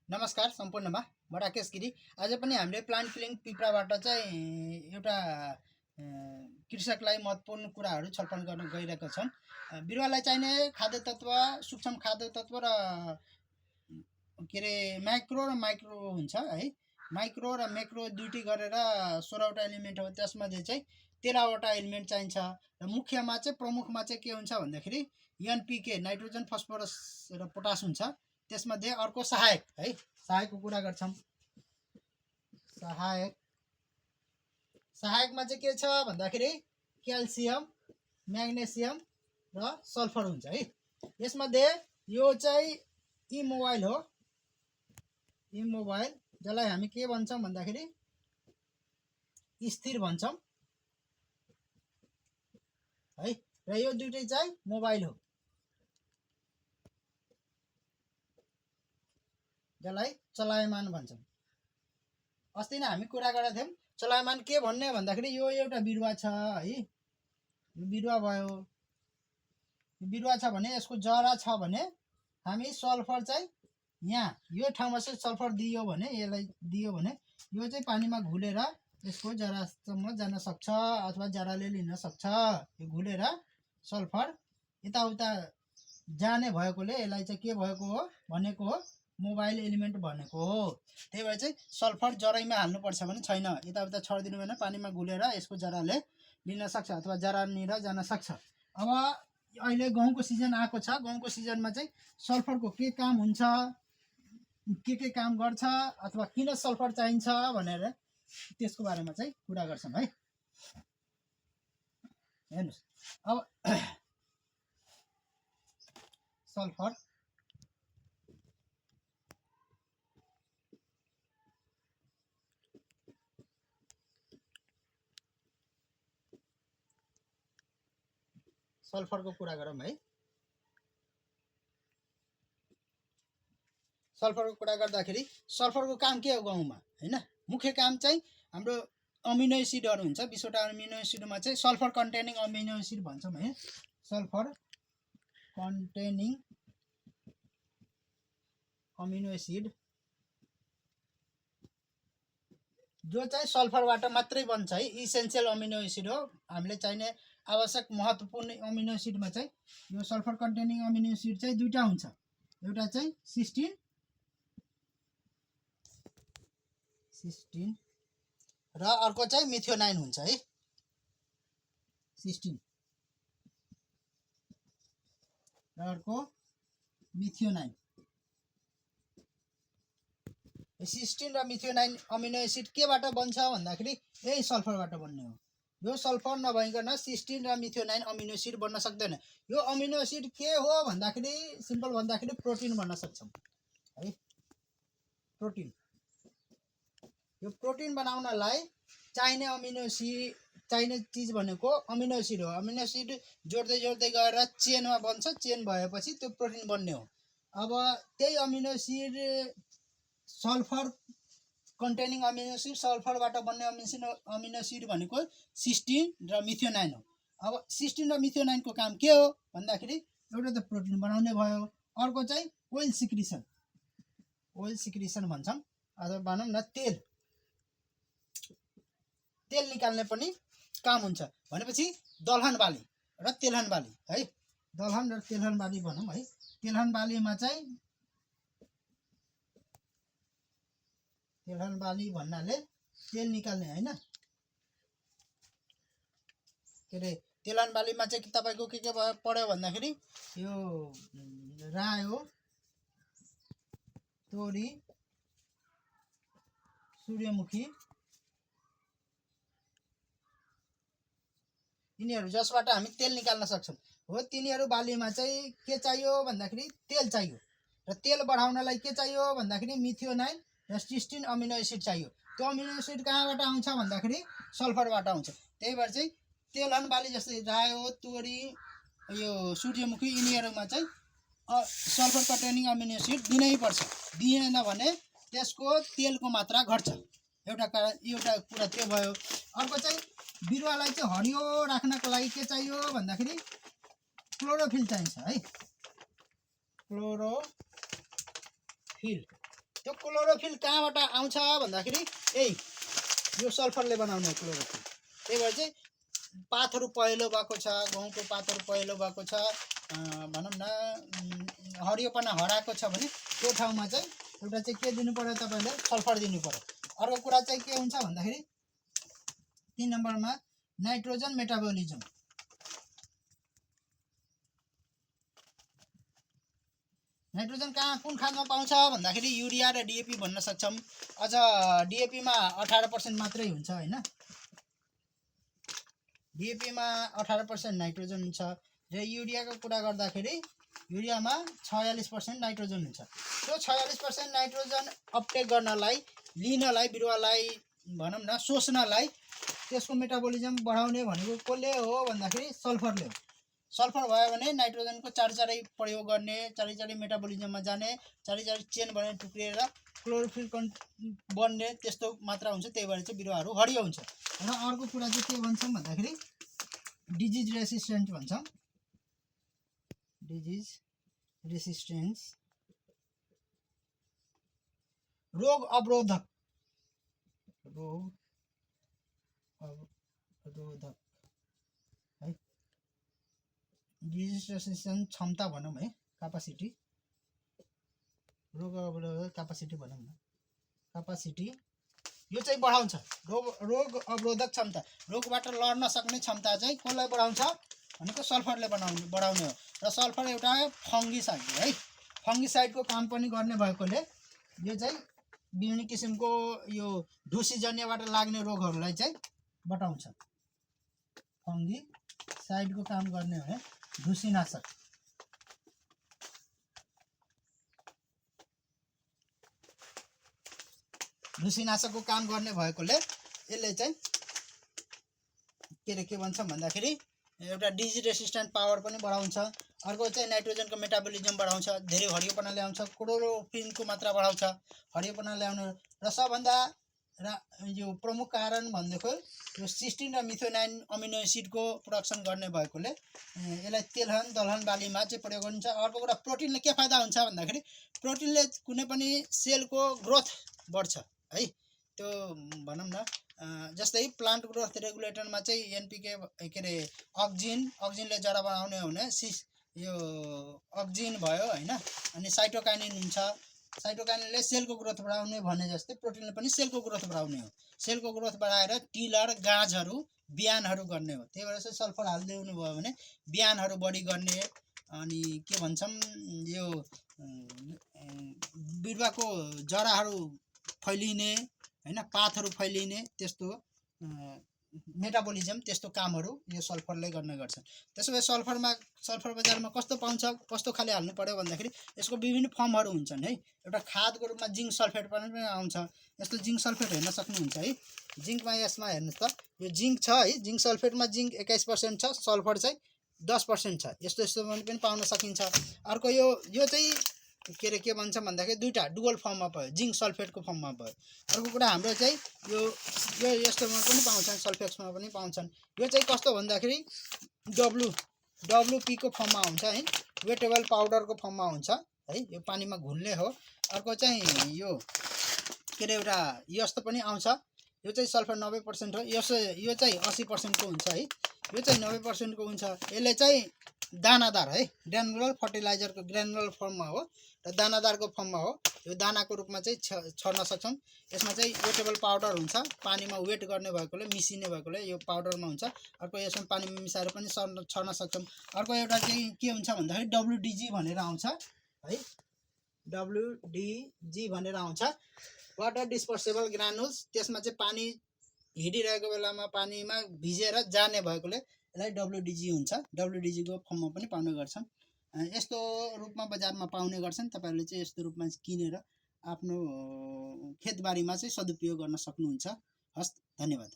नमस्कार सम्पूर्णमा म राकेश गिरी। आज पनि हामीले प्लान्ट किलिङ पिप्राबाट चाहिँ एउटा कृषकलाई महत्त्वपूर्ण कुराहरू छलफल गर्न गइरहेका छौँ। बिरुवालाई चाहिने खाद्य तत्त्व, सूक्ष्म खाद्य तत्त्व र के अरे माइक्रो हुन्छ है। माइक्रो र मैक्रो दुईटी गरेर 16वटा एलिमेन्ट हो। त्यसमध्ये चाहिँ 13वटा एलिमेन्ट चाहिन्छ र मुख्यमा चाहिँ प्रमुखमा चाहिँ के हुन्छ भन्दाखेरि एनपीके नाइट्रोजन, फस्फोरस र पोटास हुन्छ। त्यसमध्ये अर्को सहायक है, सहायकको कुरा गर्छौँ। सहायकमा चाहिँ के छ भन्दाखेरि क्याल्सियम, म्याग्नेसियम र सल्फर हुन्छ है। यसमध्ये यो चाहिँ इमोबाइल हो। इमोबाइल जसलाई हामी के भन्छौँ भन्दाखेरि स्थिर भन्छौँ है, र यो दुईटै चाहिँ मोबाइल हो, जसलाई चलायमान भन्छौँ। अस्ति नै हामी कुरा गरेका थियौँ चलायमान के भन्ने भन्दाखेरि यो एउटा बिरुवा छ है, बिरुवा भयो। बिरुवा छ भने यसको जरा छ भने हामी सल्फर चाहिँ यहाँ यो ठाउँमा चाहिँ सल्फर दियो भने, यसलाई दियो भने यो चाहिँ पानीमा घुलेर यसको जरासम्म जान सक्छ अथवा जराले लिन सक्छ। यो घुलेर सल्फर यताउता जाने भएकोले यसलाई चाहिँ के भएको हो भनेको हो, मोबाइल एलिमेन्ट भनेको हो। त्यही भएर चाहिँ सल्फर जराइमा हाल्नुपर्छ भने छैन, यताउता छरिदिनु भएन, पानीमा घुलेर यसको जराले लिन सक्छ अथवा जरानिर जान सक्छ। अब अहिले गहुँको सिजन आएको छ। गहुँको सिजनमा चाहिँ सल्फरको के काम हुन्छ, के काम गर्छ अथवा किन सल्फर चाहिन्छ भनेर त्यसको बारेमा चाहिँ कुरा गर्छौँ है। हेर्नुहोस् अब सल्फर सल्फरको कुरा गरौँ है। सल्फरको कुरा गर्दाखेरि सल्फरको काम के हो गहुँमा हैन। मुख्य काम चाहिँ हाम्रो अमिनो एसिडहरू हुन्छ। 20वटा अमिनो एसिडमा चाहिँ सल्फर कन्टेनिङ अमिनो एसिड भन्छौँ है। सल्फर कन्टेनिङ अमिनो एसिड जो चाहिँ सल्फरबाट मात्रै बन्छ है। इसेन्सियल अमिनो एसिड हो। हामीले चाहिने आवश्यक महत्त्वपूर्ण अमिनो एसिडमा चाहिँ यो सल्फर कन्टेनिङ अमिनो एसिड चाहिँ दुईटा हुन्छ। एउटा चाहिँ सिस्टिन र अर्को चाहिँ मिथ्योनाइन हुन्छ है। सिस्टिन र अर्को मिथ्योनाइन। सिस्टिन र मिथ्योनाइन अमिनो एसिड केबाट बन्छ भन्दाखेरि यही सल्फरबाट बन्ने हो। यो सल्फर नभइकन सिस्टिन र मिथ्योनाइन अमिनो एसिड बन्न सक्दैन। यो अमिनो एसिड के हो भन्दाखेरि सिम्पल भन्दाखेरि प्रोटिन भन्न सक्छौँ है। प्रोटिन, यो प्रोटिन बनाउनलाई चाहिने अमिनो एसिड, चाहिने चिज भनेको अमिनो एसिड हो। अमिनो एसिड जोड्दै जोड्दै गएर चेनमा बन्छ, चेन भएपछि त्यो प्रोटिन बन्ने हो। अब त्यही amino acid sulphur containing amino acid, सल्फरबाट बन्ने अमिनो एसिड भनेको सिस्टिन र मिथ्योनाइन हो। अब सिस्टिन र मिथ्योनाइनको काम के हो भन्दाखेरि एउटा त प्रोटिन बनाउने भयो, अर्को चाहिँ ओइल सिक्रिसन, ओइल सिक्रिसन भन्छौँ अथवा भनौँ न तेल निकाल्ने पनि काम हुन्छ। भनेपछि दलहन बाली र तेलहन बाली है। दलहन र तेलहन बाली भनौँ है। तेलहन बालीमा चाहिँ तेलहन बाली भन्नाले तेल निकाल्ने हैन। के अरे तेलहन बालीमा चाहिँ तपाईँको के पढ्यो भन्दाखेरि यो रायो, तोरी, सूर्यमुखी यिनीहरू जसबाट हामी तेल निकाल्न सक्छौँ हो। तिनीहरू बालीमा चाहिँ के चाहियो भन्दाखेरि तेल चाहियो, र तेल बढाउनलाई के चाहियो भन्दाखेरि मिथ्योनाइन र सिस्टिन अमिनो एसिड चाहियो। त्यो अमिनो एसिड कहाँबाट आउँछ भन्दाखेरि सल्फरबाट आउँछ। त्यही भएर चाहिँ तेलहन बाली जस्तै रायो, तोरी, यो सूर्यमुखी यिनीहरूमा चाहिँ सल्फर कन्टेनिङ अमिनो एसिड दिनै पर्छ। दिएन भने त्यसको तेलको मात्रा घट्छ। एउटा कुरा त्यो भयो। अर्को चाहिँ बिरुवालाई चाहिँ हरियो राख्नको लागि के चाहियो भन्दाखेरि क्लोरोफिल चाहिन्छ है। क्लोरोफिल त्यो क्लोरोफिल कहाँबाट आउँछ भन्दाखेरि यही यो सल्फरले बनाउने क्लोरोफिल। त्यही भएर चाहिँ पातहरू पहेँलो भएको छ, गहुँको पातहरू पहेँलो भएको छ, भनौँ न हरियोपना हराएको छ भने त्यो ठाउँमा चाहिँ एउटा चाहिँ के दिनु पर्यो तपाईँले, सल्फर दिनु पर्यो। अर्को कुरा चाहिँ के हुन्छ भन्दाखेरि 3 नम्बरमा नाइट्रोजन मेटाबोलिजम। नाइट्रोजन कहाँ कुन खादमा पाउँछ भन्दाखेरि युरिया र डिएपी भन्न सक्छौँ। अझ डिएपीमा 18% मात्रै हुन्छ हैन, डिएपीमा 18% नाइट्रोजन हुन्छ र युरियाको कुरा गर्दाखेरि युरियामा 46% नाइट्रोजन हुन्छ। त्यो 46% नाइट्रोजन अपटेक गर्नलाई, लिनलाई, बिरुवालाई भनौँ न सोच्नलाई त्यसको मेटाबोलिजम बढाउने भनेको कसले हो भन्दाखेरि सल्फरले हो। सल्फर भयो भने नाइट्रोजनको चाँडै प्रयोग गर्ने, चाँडै मेटाबोलिजममा जाने, चाँडै चेन बनेर टुक्रिएर क्लोरोफिल बन्ने त्यस्तो मात्रा हुन्छ। त्यही भएर चाहिँ बिरुवाहरू हरियो हुन्छ। र अर्को कुरा चाहिँ के भन्छौँ भन्दाखेरि डिजिज रेसिस्टेन्ट भन्छौँ। डिजिज रेसिस्टेन्स, रोग अवरोधक, रोग अवरोधक है, डिजिज रेसिस्टेन्स क्षमता भनौँ है, क्यापासिटी, रोग अवरोधक क्यापासिटी भनौँ न, क्यापासिटी यो चाहिँ बढाउँछ। रोग अवरोधक क्षमता, रोगबाट लड्न सक्ने क्षमता चाहिँ कसलाई बढाउँछ भनेको सल्फरले बढाउने हो। र सल्फर एउटा फङ्गिसाइड है, फङ्गिसाइडको काम पनि गर्ने भएकोले यो चाहिँ विभिन्न किसिमको यो ढुसीजन्यबाट लाग्ने रोगहरूलाई चाहिँ बटाउँछ। फङ्गिसाइडको काम गर्ने हो, ढुसीनाशक। ढुसीनाशकको काम गर्ने भएकोले यसले चाहिँ के भन्छौँ भन्दाखेरि एउटा डिजिज रेसिस्टेन्ट पावर पनि बढाउँछ। अर्को चाहिँ नाइट्रोजनको मेटाबोलिजम बढाउँछ, धेरै हरियोपना ल्याउँछ, क्लोरोफिलको मात्रा बढाउँछ, हरियोपना ल्याउनु। र सबभन्दा यो प्रमुख कारण भनेको यो सिस्टिन र मिथोनाइन अमिनो एसिडको प्रोडक्सन गर्ने भएकोले यसलाई तेलहन दलहन बालीमा चाहिँ प्रयोग गरिन्छ। अर्को कुरा प्रोटिनले के फाइदा हुन्छ भन्दाखेरि प्रोटिनले कुनै पनि सेलको ग्रोथ बढ्छ है। त्यो भनौँ न जस्तै प्लान्ट ग्रोथ रेगुलेटरमा चाहिँ एनपीके के अरे अक्जिनले जरा बनाउने हो भने यो अक्जिन भयो हैन। अनि साइटोकाइनिन हुन्छ, साइटोकाइनिनले सेलको ग्रोथ बढाउने भने जस्तै प्रोटिनले पनि सेलको ग्रोथ बढाउने हो। सेलको ग्रोथ बढाएर टिलर गाजहरू बिहानहरू गर्ने हो। त्यही भएर चाहिँ सल्फर हालिदिनु भयो भने बिहानहरू बढी गर्ने। अनि के भन्छौँ यो बिरुवाको जराहरू फैलिने हैन, पातहरू फैलिने, त्यस्तो मेटाबोलिजम त्यस्तो कामहरू यो सल्फरले गर्ने गर्छ। त्यसो भए सल्फर बजारमा कस्तो पाउँछ, कस्तो खाले हाल्नु पर्यो भन्दाखेरि यसको विभिन्न फर्महरू हुन्छन् है। एउटा खादको रूपमा जिङ्क सल्फेट पनि आउँछ। यस्तो जिङ्क सल्फेट हेर्न सक्नुहुन्छ है। जिङ्कमा यसमा हेर्नुहोस् त, यो जिङ्क छ है, जिङ्क सल्फेटमा जिङ्क 21% छ, सल्फर चाहिँ 10% छ। यस्तो पनि पाउन सकिन्छ। अर्को यो चाहिँ के भन्छ भन्दाखेरि दुईटा डुअल फर्ममा भयो, जिङ्क सल्फेटको फर्ममा भयो। अर्को कुरा हाम्रो चाहिँ यो यस्तोमा पनि पाउँछन्, सल्फेट्समा पनि पाउँछन्। यो चाहिँ कस्तो भन्दाखेरि डब्लुपी को फर्ममा हुन्छ है, वेटेबल पाउडरको फर्ममा हुन्छ है। यो पानीमा घुल्ने हो। अर्को चाहिँ यो एउटा यस्तो पनि आउँछ, यो चाहिँ सल्फर 90% हो। यो चाहिँ 80% को हुन्छ है। यो चाहिँ 90% को हुन्छ। यसले चाहिँ दानादार है, ग्रानुलर फर्टिलाइजरको ग्रानुलर फर्ममा हो र दानादारको फर्ममा हो। यो दानाको रूपमा चाहिँ छर्न सक्छौँ। यसमा चाहिँ वेटेबल पाउडर हुन्छ, पानीमा वेट गर्ने भएकोले, मिसिने भएकोले यो पाउडरमा हुन्छ। अर्को यसमा पानीमा मिसाएर पनि छर्न सक्छौँ। अर्को एउटा चाहिँ के हुन्छ भन्दाखेरि डब्लुडिजी भनेर आउँछ है, डब्लुडिजी भनेर आउँछ, वाटर डिस्पर्सेबल ग्रानुल्स। त्यसमा चाहिँ पानी हिँडिरहेको बेलामा पानीमा भिजेर जाने भएकोले यसलाई डब्लुडिजी हुन्छ। डब्लुडिजीको फर्ममा पनि पाउने गर्छन्। यस्तो रूपमा बजारमा पाउने गर्छन्। तपाईहरुले चाहिँ यस्तो रूपमा किनेर आफ्नो खेतबारीमा चाहिँ सदुपयोग गर्न सक्नुहुन्छ। हस्, धन्यवाद।